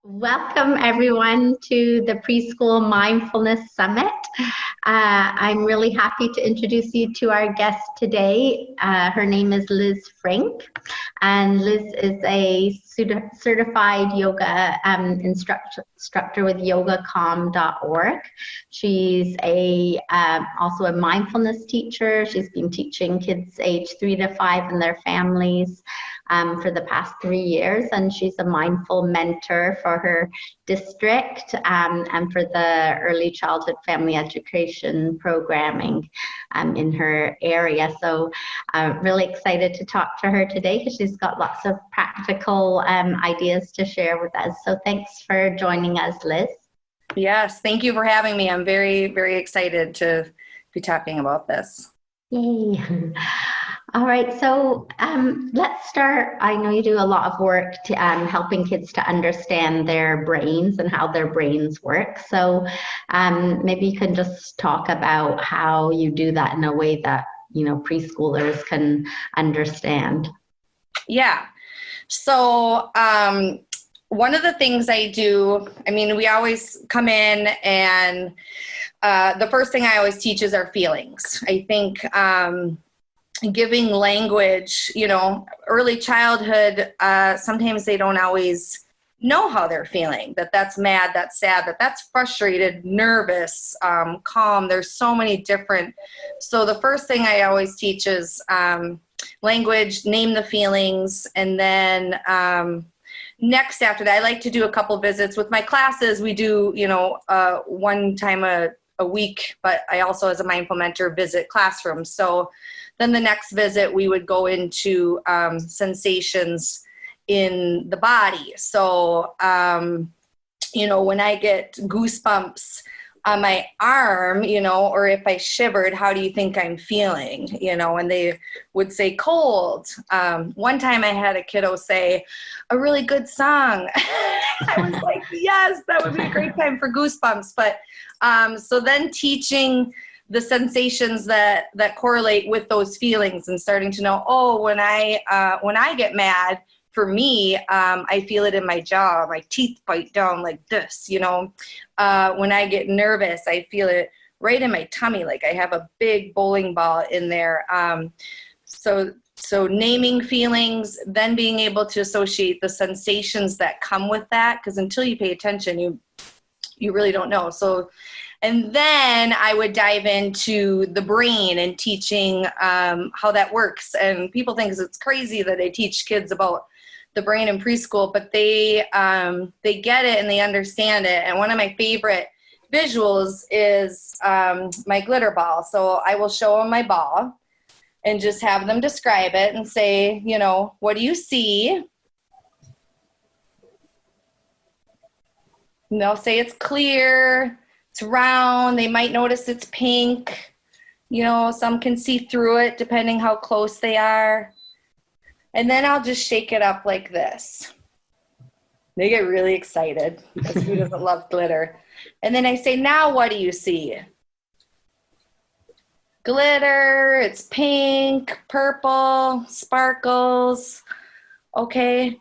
Welcome everyone to the Preschool Mindfulness Summit. I'm really happy to introduce you to our guest today. Her name is Liz Frink, and Liz is a certified yoga instructor with yogacalm.org. She's also a mindfulness teacher. She's been teaching kids age 3 to 5 and their families for the past 3 years, and she's a mindful mentor for her district and for the early childhood family education programming in her area. So I'm really excited to talk to her today because she's got lots of practical ideas to share with us. So thanks for joining us, Liz. Yes, thank you for having me. I'm very, very excited to be talking about this. Yay. All right, so let's start. I know you do a lot of work to helping kids to understand their brains and how their brains work. So maybe you can just talk about how you do that in a way that, you know, preschoolers can understand. Yeah. So one of the things I do, we always come in and the first thing I always teach is our feelings. I think giving language, early childhood, sometimes they don't always know how they're feeling, that's mad, that's sad, that's frustrated, nervous, calm. There's so many different. So the first thing I always teach is language, name the feelings, and then next after that, I like to do a couple visits with my classes. We do, one time a week, but I also, as a mindful mentor, visit classrooms. So then the next visit, we would go into sensations in the body. So, when I get goosebumps on my arm, or if I shivered, how do you think I'm feeling? And they would say cold. One time I had a kiddo say, a really good song. I was like, yes, that would be a great time for goosebumps. But so then teaching the sensations that correlate with those feelings and starting to know, when I get mad, for me, I feel it in my jaw, my teeth bite down like this, when I get nervous, I feel it right in my tummy, like I have a big bowling ball in there. So naming feelings, then being able to associate the sensations that come with that, because until you pay attention, you really don't know. So, and then I would dive into the brain and teaching how that works. And people think it's crazy that I teach kids about the brain in preschool, but they get it and they understand it. And one of my favorite visuals is my glitter ball. So I will show them my ball and just have them describe it and say, what do you see? And they'll say it's clear, it's round. They might notice it's pink. Some can see through it depending how close they are. And then I'll just shake it up like this. They get really excited because who doesn't love glitter? And then I say, now what do you see? Glitter, it's pink, purple, sparkles. Okay.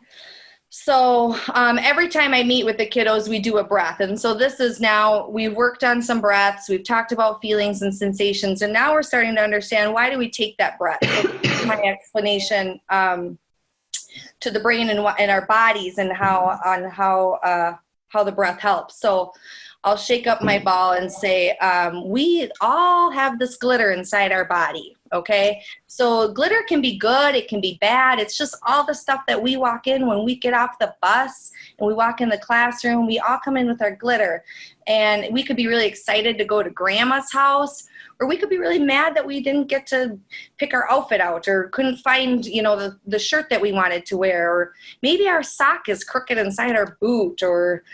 So every time I meet with the kiddos, we do a breath. And so this is now, we've worked on some breaths. We've talked about feelings and sensations. And now we're starting to understand, why do we take that breath? So this is my explanation to the brain and our bodies and how the breath helps. So I'll shake up my ball and say, we all have this glitter inside our body, okay? So glitter can be good, it can be bad. It's just all the stuff that we walk in when we get off the bus and we walk in the classroom. We all come in with our glitter. And we could be really excited to go to grandma's house, or we could be really mad that we didn't get to pick our outfit out or couldn't find, the shirt that we wanted to wear, or maybe our sock is crooked inside our boot, or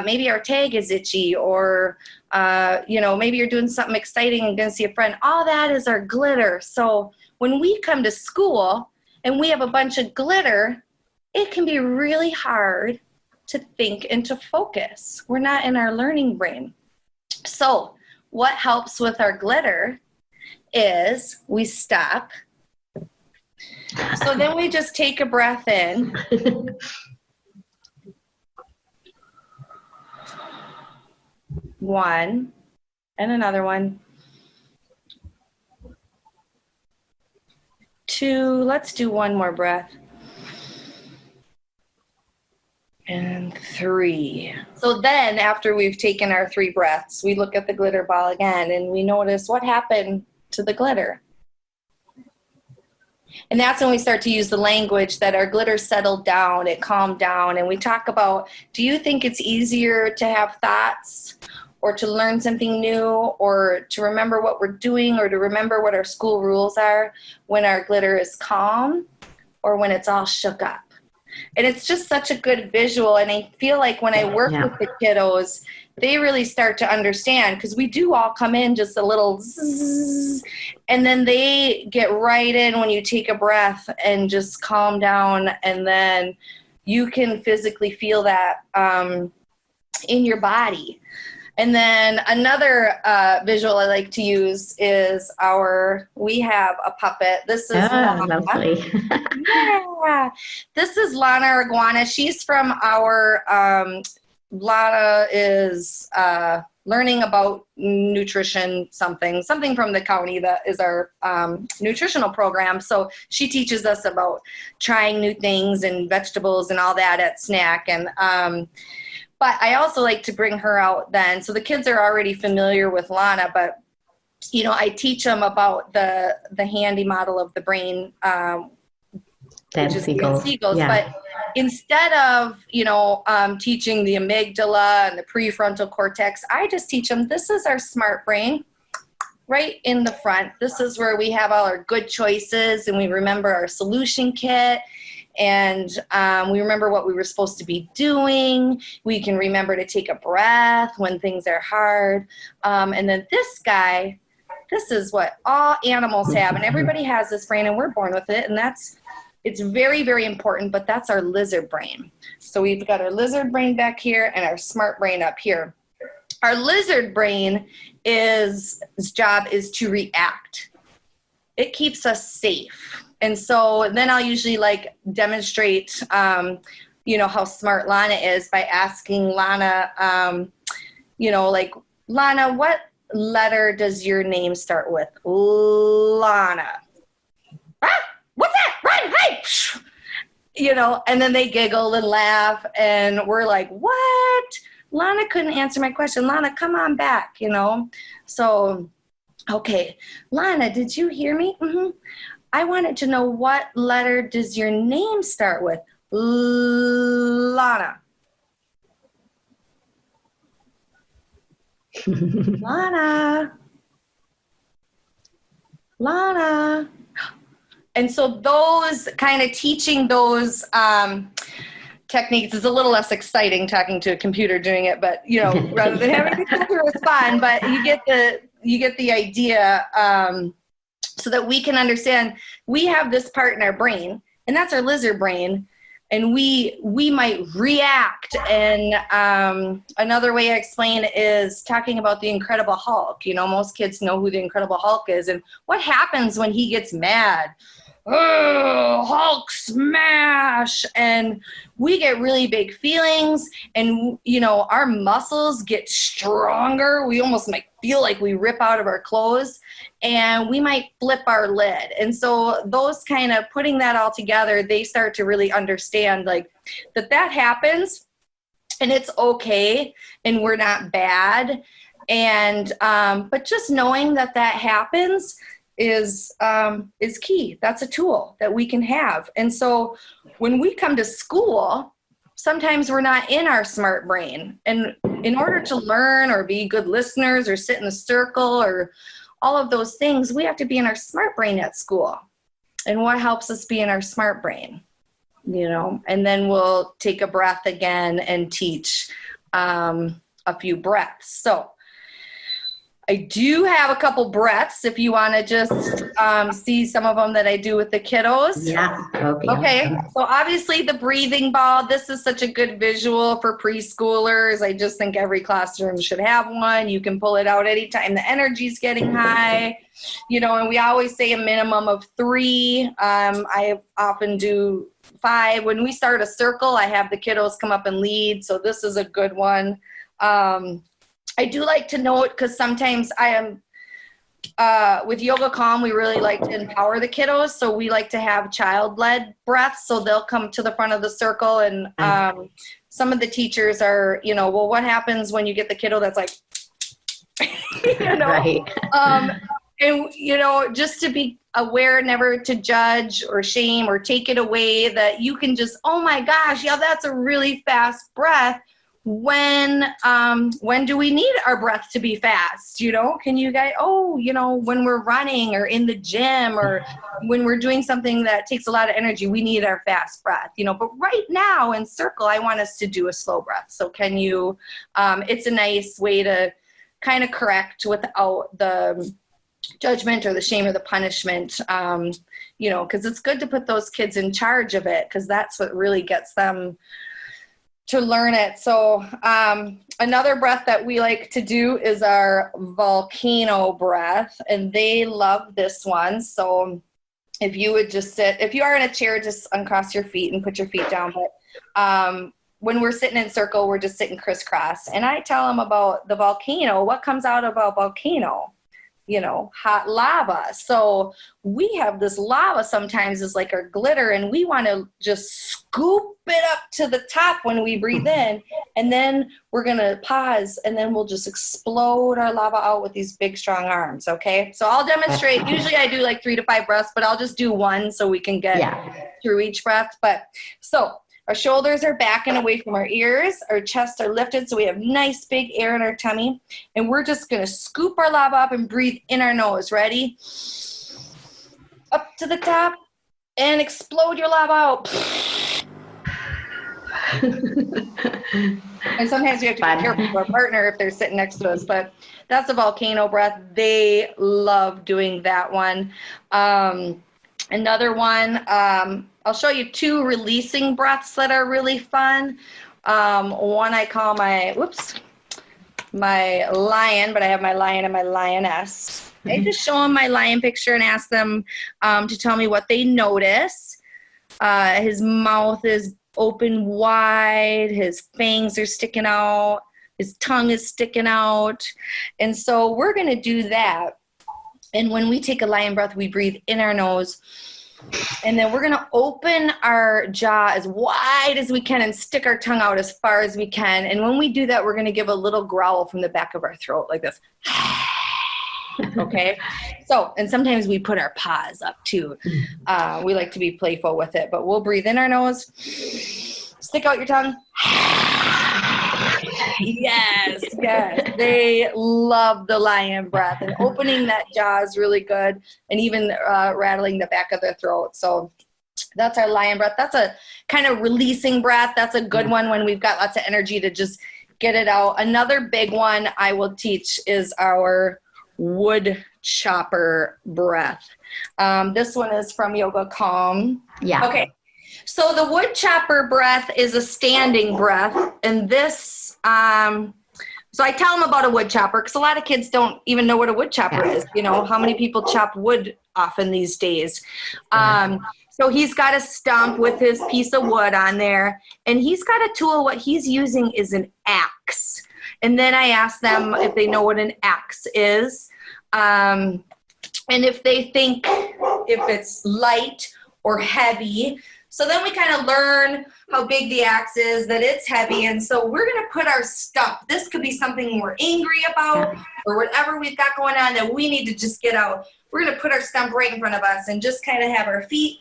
maybe our tag is itchy, or, maybe you're doing something exciting and going to see a friend. All that is our glitter. So when we come to school and we have a bunch of glitter, it can be really hard to think and to focus. We're not in our learning brain. So what helps with our glitter is we stop. So then we just take a breath in. 1, and another one. 2, let's do one more breath. And 3. So then after we've taken our 3 breaths, we look at the glitter ball again and we notice what happened to the glitter. And that's when we start to use the language that our glitter settled down, it calmed down. And we talk about, do you think it's easier to have thoughts or to learn something new or to remember what we're doing or to remember what our school rules are when our glitter is calm or when it's all shook up? And it's just such a good visual. And I feel like when I work with the kiddos, they really start to understand, because we do all come in just a little zzz, and then they get right in when you take a breath and just calm down. And then you can physically feel that in your body. And then another visual I like to use is we have a puppet. This is Lana. Lovely. Yeah. This is Lana, our iguana. She's from our, Lana is learning about nutrition, something from the county that is our nutritional program. So she teaches us about trying new things and vegetables and all that at snack. And but I also like to bring her out then. So the kids are already familiar with Lana, but, you know, I teach them about the handy model of the brain, which is seagulls. Yeah. But instead of, you know, teaching the amygdala and the prefrontal cortex, I just teach them, this is our smart brain right in the front. This is where we have all our good choices and we remember our solution kit. And we remember what we were supposed to be doing. We can remember to take a breath when things are hard. And then this guy, this is what all animals have. And everybody has this brain and we're born with it. And it's very, very important, but that's our lizard brain. So we've got our lizard brain back here and our smart brain up here. Our lizard brain its job is to react. It keeps us safe. And so then I'll usually like demonstrate, you know, how smart Lana is by asking Lana, you know, like, Lana, what letter does your name start with? Lana. Ah, what's that? Run, hey! You know, and then they giggle and laugh and we're like, what? Lana couldn't answer my question. Lana, come on back, you know? So, okay. Lana, did you hear me? Mm-hmm. I wanted to know, what letter does your name start with? Lana. Lana. Lana. And so those kind of teaching those techniques is a little less exciting talking to a computer doing it, but you know, rather than having the computer is fun, but you get the idea. So that we can understand we have this part in our brain, and that's our lizard brain, and we might react. And another way I explain is talking about the Incredible Hulk. You know, most kids know who the Incredible Hulk is, and what happens when he gets mad. Oh, Hulk smash! And we get really big feelings, and you know, our muscles get stronger. We almost might feel like we rip out of our clothes, and we might flip our lid. And so those kind of putting that all together, they start to really understand like that happens, and it's okay, and we're not bad. And but just knowing that happens is key. That's a tool that we can have. And so when we come to school, sometimes we're not in our smart brain. And in order to learn or be good listeners or sit in a circle or all of those things, we have to be in our smart brain at school. And what helps us be in our smart brain? You know, and then we'll take a breath again and teach a few breaths. So I do have a couple breaths if you want to just see some of them that I do with the kiddos. Yeah. Okay. So obviously the breathing ball, this is such a good visual for preschoolers. I just think every classroom should have one. You can pull it out anytime the energy's getting high, you know, and we always say a minimum of 3. I often do 5. When we start a circle, I have the kiddos come up and lead. So this is a good one. I do like to note, because sometimes I am, with Yoga Calm, we really like to empower the kiddos. So we like to have child-led breaths. So they'll come to the front of the circle, and some of the teachers are, well, what happens when you get the kiddo that's like, Right. And, just to be aware, never to judge or shame or take it away, that you can just, oh my gosh, yeah, that's a really fast breath. When do we need our breath to be fast? Can you guys, when we're running or in the gym or when we're doing something that takes a lot of energy, we need our fast breath, but right now in circle, I want us to do a slow breath. So can you, it's a nice way to kind of correct without the judgment or the shame or the punishment, because it's good to put those kids in charge of it, because that's what really gets them to learn it. So another breath that we like to do is our volcano breath, and they love this one. So if you would just sit, if you are in a chair, just uncross your feet and put your feet down. But when we're sitting in circle, we're just sitting crisscross. And I tell them about the volcano, what comes out of a volcano. Hot lava. So we have this lava sometimes is like our glitter, and we want to just scoop it up to the top when we breathe in, and then we're going to pause, and then we'll just explode our lava out with these big, strong arms. Okay. So I'll demonstrate. Usually I do like 3 to 5 breaths, but I'll just do one so we can get through each breath. But so our shoulders are back and away from our ears. Our chests are lifted, so we have nice big air in our tummy. And we're just going to scoop our lava up and breathe in our nose. Ready? Up to the top and explode your lava out. And sometimes we have to be careful with our partner if they're sitting next to us. But that's a volcano breath. They love doing that one. Another one, I'll show you 2 releasing breaths that are really fun. One I call my lion, but I have my lion and my lioness. I just show them my lion picture and ask them to tell me what they notice. His mouth is open wide, his fangs are sticking out, his tongue is sticking out. And so we're going to do that. And when we take a lion breath, we breathe in our nose. And then we're going to open our jaw as wide as we can and stick our tongue out as far as we can. And when we do that, we're going to give a little growl from the back of our throat like this. Okay. So, and sometimes we put our paws up too. We like to be playful with it, but we'll breathe in our nose, stick out your tongue. Yes. They love the lion breath, and opening that jaw is really good, and even rattling the back of their throat. So that's our lion breath. That's a kind of releasing breath. That's a good one when we've got lots of energy to just get it out. Another big one I will teach is our wood chopper breath. This one is from Yoga Calm. Yeah. Okay. So the wood chopper breath is a standing breath, and this, so I tell them about a wood chopper because a lot of kids don't even know what a wood chopper is. How many people chop wood often these days? So he's got a stump with his piece of wood on there, and he's got a tool. What he's using is an axe. And then I ask them if they know what an axe is, and if they think if it's light or heavy. So then we kind of learn how big the axe is, that it's heavy. And so we're going to put our stump. This could be something we're angry about or whatever we've got going on that we need to just get out. We're going to put our stump right in front of us and just kind of have our feet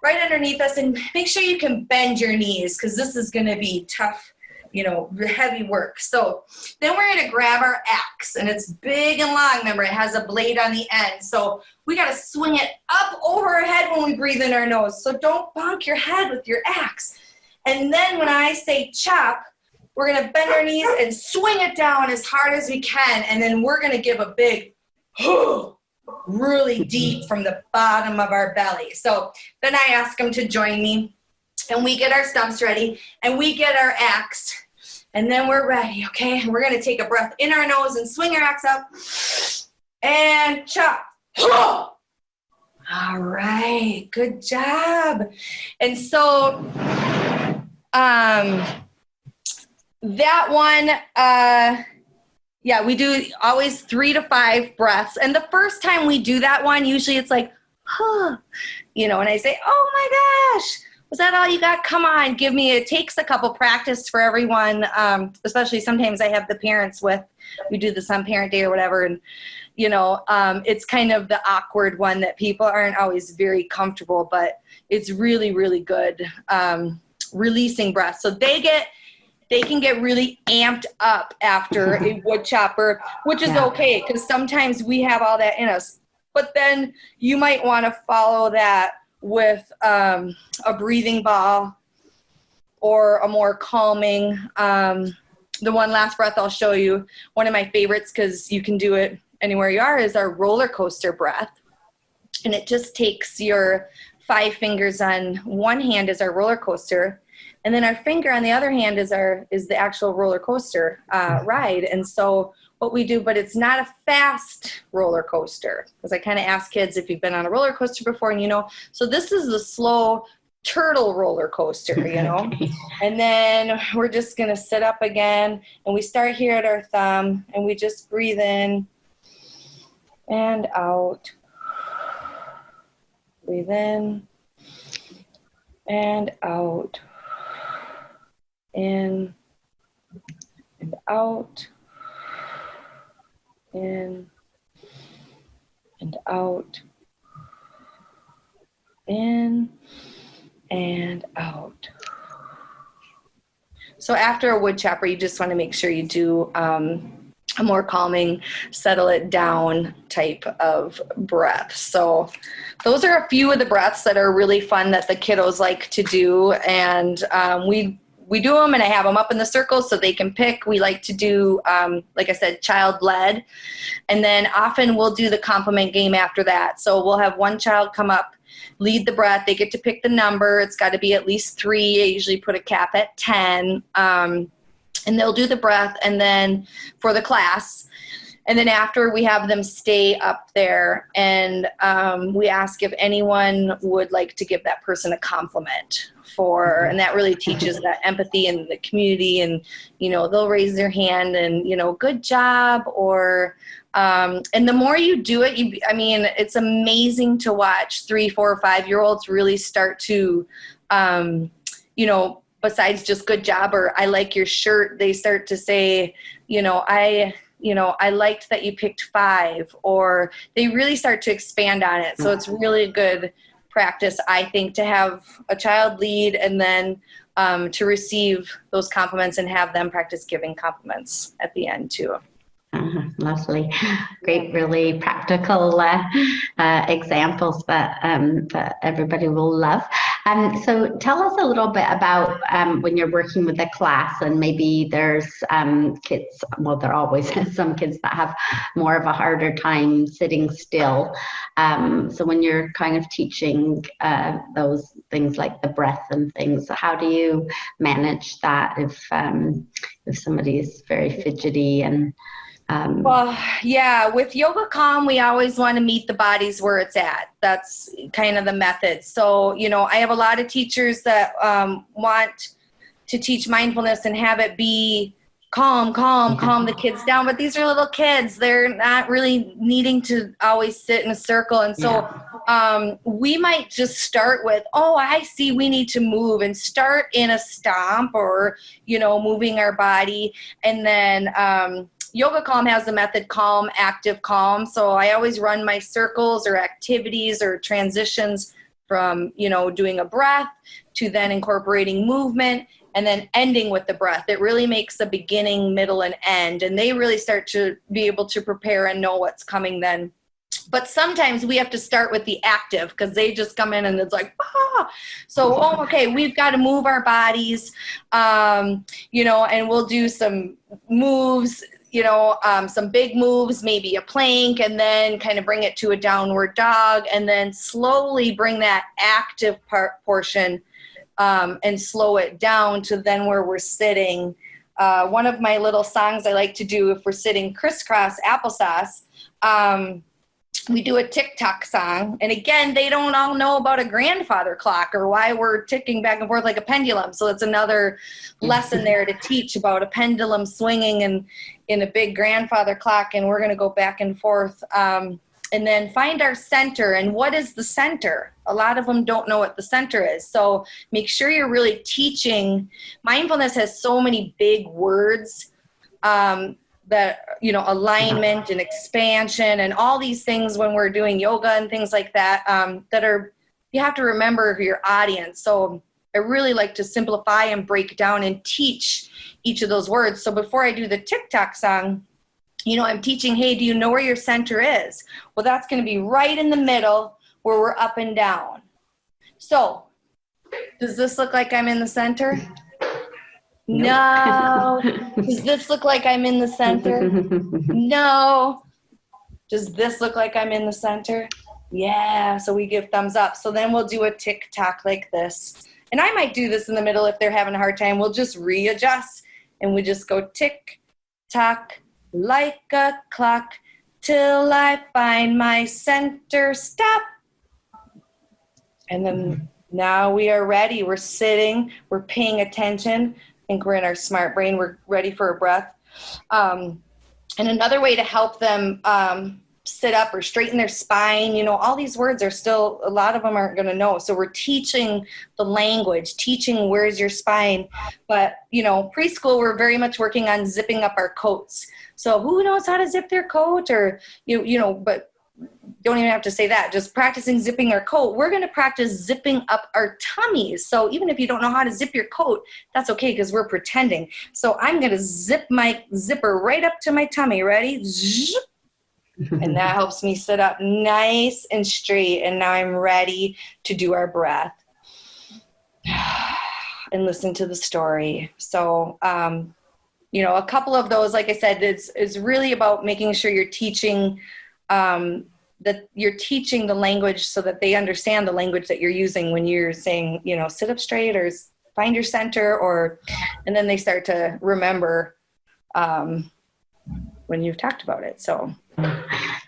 right underneath us, and make sure you can bend your knees because this is going to be tough, heavy work. So then we're going to grab our axe, and it's big and long. Remember, it has a blade on the end. So we got to swing it up over our head when we breathe in our nose. So don't bonk your head with your axe. And then when I say chop, we're going to bend our knees and swing it down as hard as we can. And then we're going to give a big, really deep from the bottom of our belly. So then I ask them to join me, and we get our stumps ready, and we get our axe, and then we're ready, okay? And we're going to take a breath in our nose and swing our axe up and chop. All right, good job. And so that one, Yeah, we do always 3 to 5 breaths. And the first time we do that one, usually it's like, huh, and I say, oh my gosh, was that all you got? Come on, give me, it takes a couple practice for everyone. Especially sometimes I have the parents we do this on parent day or whatever. And, it's kind of the awkward one that people aren't always very comfortable, but it's really, really good. Releasing breath. So they can get really amped up after a wood chopper, which is okay, because sometimes we have all that in us. But then you might want to follow that with a breathing ball or a more calming. The one last breath I'll show you, one of my favorites, because you can do it anywhere you are, is our roller coaster breath. And it just takes your 5 fingers on one hand is our roller coaster, and then our finger on the other hand is the actual roller coaster ride. And so what we do, but it's not a fast roller coaster, because I kind of ask kids if you've been on a roller coaster before, and so this is the slow turtle roller coaster, and then we're just going to sit up again, and we start here at our thumb, and we just breathe in and out, breathe in and out, in and out, in and out, in and out. So after a wood chopper, you just want to make sure you do a more calming, settle it down type of breath. So those are a few of the breaths that are really fun that the kiddos like to do. And we do them, and I have them up in the circle so they can pick. We like to do, like I said, child-led. And then often we'll do the compliment game after that. So we'll have one child come up, lead the breath. They get to pick the number. It's got to be at least 3. I usually put a cap at 10. And they'll do the breath, and then for the class. And then after, we have them stay up there, and we ask if anyone would like to give that person a compliment and that really teaches that empathy in the community. And, they'll raise their hand and, good job, or, and the more you do it, it's amazing to watch 3, 4, or 5-year-olds really start to, besides just good job or I like your shirt, they start to say, I liked that you picked 5, or they really start to expand on it. So it's really good practice, I think, to have a child lead, and then to receive those compliments and have them practice giving compliments at the end too. Lovely. Great, really practical examples that everybody will love. So tell us a little bit about when you're working with a class, and maybe there's kids, well, there are always some kids that have more of a harder time sitting still. So when you're kind of teaching those things like the breath and things, how do you manage that if somebody is very fidgety and well, yeah, with Yoga Calm, we always want to meet the bodies where it's at. That's kind of the method. So, I have a lot of teachers that want to teach mindfulness and have it be calm the kids down. But these are little kids. They're not really needing to always sit in a circle. And so we might just start with, I see we need to move, and start in a stomp or, moving our body. And then Yoga Calm has the method calm, active, calm. So I always run my circles or activities or transitions from, doing a breath to then incorporating movement and then ending with the breath. It really makes the beginning, middle, and end. And they really start to be able to prepare and know what's coming then. But sometimes we have to start with the active, because they just come in and it's like, So, okay, we've got to move our bodies, and we'll do some moves, some big moves, maybe a plank, and then kind of bring it to a downward dog, and then slowly bring that active portion and slow it down to then where we're sitting. One of my little songs I like to do if we're sitting crisscross applesauce, we do a tick-tock song. And again, they don't all know about a grandfather clock or why we're ticking back and forth like a pendulum. So it's another lesson there to teach about a pendulum swinging in a big grandfather clock. And we're going to go back and forth. And then find our center. And what is the center? A lot of them don't know what the center is. So make sure you're really teaching. Mindfulness has so many big words that, alignment and expansion and all these things when we're doing yoga and things like that, you have to remember your audience. So I really like to simplify and break down and teach each of those words. So before I do the TikTok song, I'm teaching, hey, do you know where your center is? Well, that's going to be right in the middle where we're up and down. So does this look like I'm in the center? No. Does this look like I'm in the center? No. Does this look like I'm in the center? Yeah. So we give thumbs up. So then we'll do a tick-tock like this. And I might do this in the middle if they're having a hard time. We'll just readjust and we just go tick-tock like a clock till I find my center. Stop. And then now we are ready. We're sitting. We're paying attention. I think we're in our smart brain. We're ready for a breath. And another way to help them sit up or straighten their spine, all these words are still, a lot of them aren't going to know. So we're teaching the language, teaching where's your spine. But, preschool, we're very much working on zipping up our coats. So who knows how to zip their coat or, but don't even have to say that. Just practicing zipping our coat. We're going to practice zipping up our tummies. So even if you don't know how to zip your coat, that's okay because we're pretending. So I'm going to zip my zipper right up to my tummy. Ready? Zip. And that helps me sit up nice and straight. And now I'm ready to do our breath and listen to the story. So, a couple of those, like I said, is really about making sure you're teaching that you're teaching the language so that they understand the language that you're using when you're saying, sit up straight or find your center, and then they start to remember when you've talked about it. So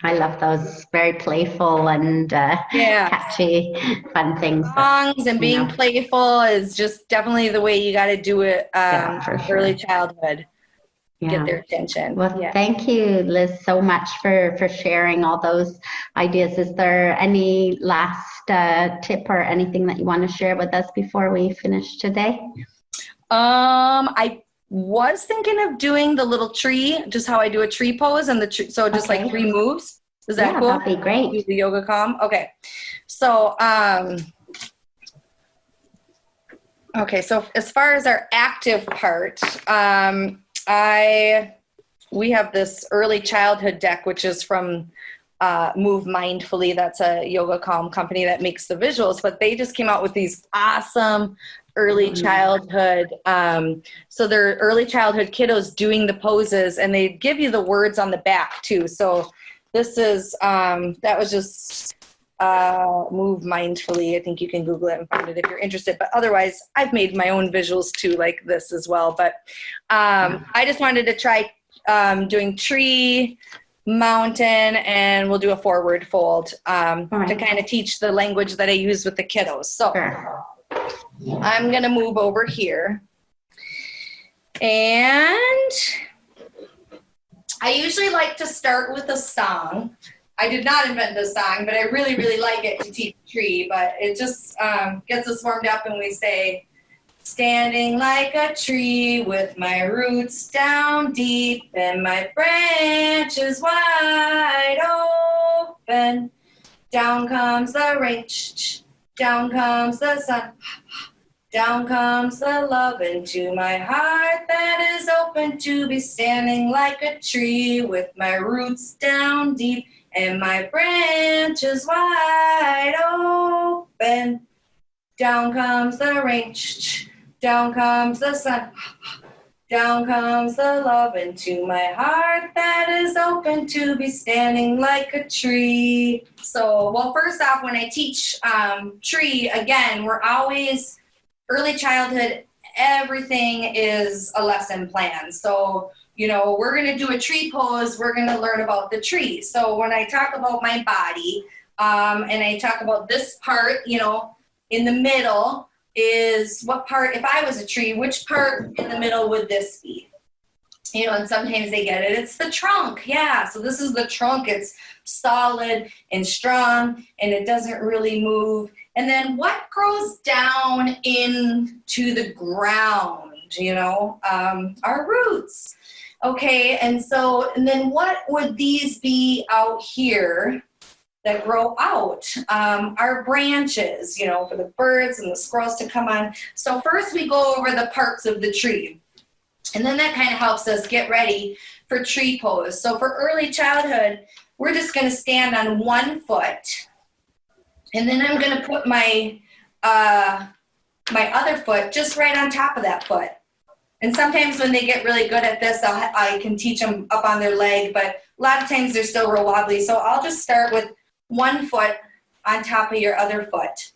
I love those very playful and catchy, fun things. Songs and being playful is just definitely the way you got to do it for sure. Early childhood. Get their attention. Well, thank you, Liz, so much for sharing all those ideas. Is there any last tip or anything that you want to share with us before we finish today? I was thinking of doing the little tree, just how I do a tree pose, and so just like 3 moves. Is that cool? That'd be great. Do the yoga calm. Okay. So, so as far as our active part, we have this early childhood deck, which is from Move Mindfully. That's a yoga calm company that makes the visuals, but they just came out with these awesome early childhood. So they're early childhood kiddos doing the poses, and they give you the words on the back too. So this is, that was just Move Mindfully. I think you can Google it and find it if you're interested. But otherwise, I've made my own visuals too, like this as well. But I just wanted to try doing tree, mountain, and we'll do a forward fold to kind of teach the language that I use with the kiddos. So I'm going to move over here. And I usually like to start with a song. I did not invent this song, but I really, really like it to teach tree. But it just gets us warmed up, and we say, standing like a tree with my roots down deep and my branches wide open. Down comes the rain, down comes the sun, down comes the love into my heart that is open to be standing like a tree with my roots down deep and my branches wide open. Down comes the rain, down comes the sun, down comes the love into my heart that is open to be standing like a tree. So, well, first off, when I teach tree, again, we're always, early childhood, everything is a lesson plan. So we're going to do a tree pose. We're going to learn about the tree. So when I talk about my body, and I talk about this part, in the middle is what part, if I was a tree, which part in the middle would this be? And sometimes they get it. It's the trunk. Yeah. So this is the trunk. It's solid and strong and it doesn't really move. And then what grows down into the ground, our roots. Okay. And then what would these be out here that grow out? Our branches, for the birds and the squirrels to come on. So first we go over the parts of the tree. And then that kind of helps us get ready for tree pose. So for early childhood, we're just going to stand on one foot. And then I'm going to put my other foot just right on top of that foot. And sometimes when they get really good at this, I can teach them up on their leg. But a lot of times they're still real wobbly. So I'll just start with one foot on top of your other foot.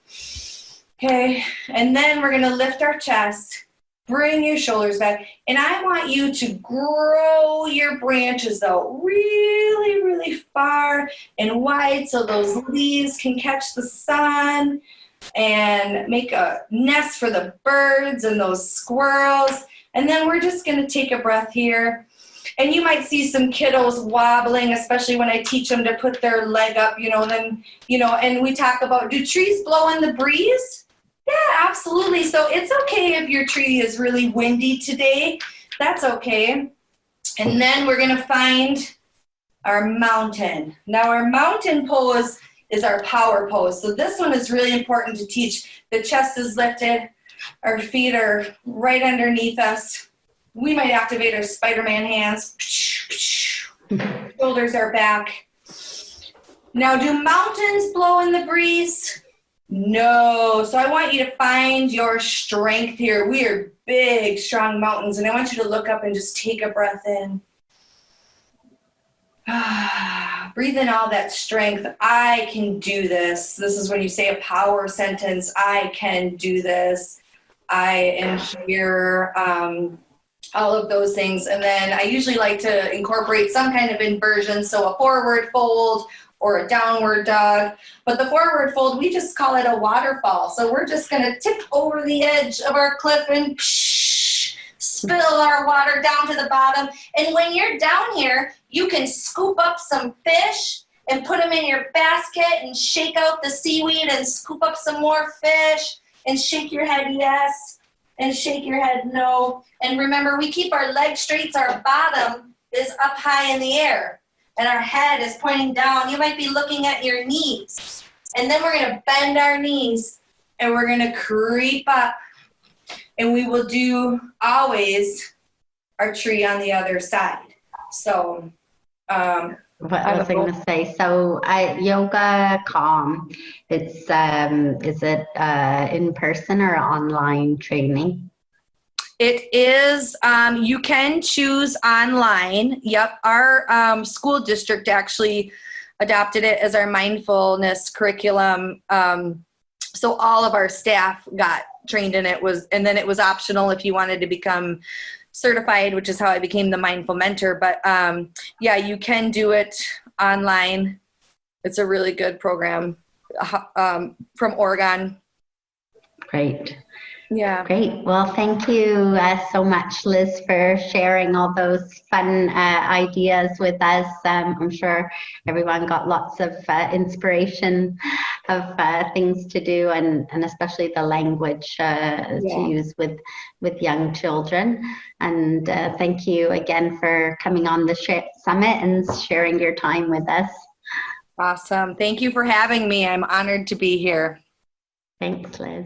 Okay. And then we're going to lift our chest. Bring your shoulders back. And I want you to grow your branches out really, really far and wide so those leaves can catch the sun and make a nest for the birds and those squirrels. And then we're just going to take a breath here. And you might see some kiddos wobbling, especially when I teach them to put their leg up, and we talk about, do trees blow in the breeze? Yeah, absolutely. So it's okay if your tree is really windy today. That's okay. And then we're going to find our mountain. Now our mountain pose is our power pose. So this one is really important to teach. The chest is lifted. Our feet are right underneath us. We might activate our Spider-Man hands. Shoulders are back. Now, do mountains blow in the breeze? No. So I want you to find your strength here. We are big, strong mountains. And I want you to look up and just take a breath in. Breathe in all that strength. I can do this. This is when you say a power sentence. I can do this. I am here. All of those things. And then I usually like to incorporate some kind of inversion. So a forward fold or a downward dog. But the forward fold, we just call it a waterfall. So we're just going to tip over the edge of our cliff and spill our water down to the bottom. And when you're down here, you can scoop up some fish and put them in your basket and shake out the seaweed and scoop up some more fish and shake your head yes and shake your head no. And remember, we keep our legs straight so our bottom is up high in the air and our head is pointing down. You might be looking at your knees. And then we're going to bend our knees and we're going to creep up. And we will do always our tree on the other side. So, what I was going to say, so yoga calm, it's is it in person or online training? It is, you can choose online. Yep, our school district actually adopted it as our mindfulness curriculum. So all of our staff got trained in it, and then it was optional if you wanted to become certified, which is how I became the mindful mentor. But yeah, you can do it online. It's a really good program from Oregon. Great. Yeah. Great. Well, thank you so much, Liz, for sharing all those fun ideas with us. I'm sure everyone got lots of inspiration of things to do, and especially the language to use with young children. And thank you again for coming on the summit and sharing your time with us. Awesome. Thank you for having me. I'm honored to be here. Thanks, Liz.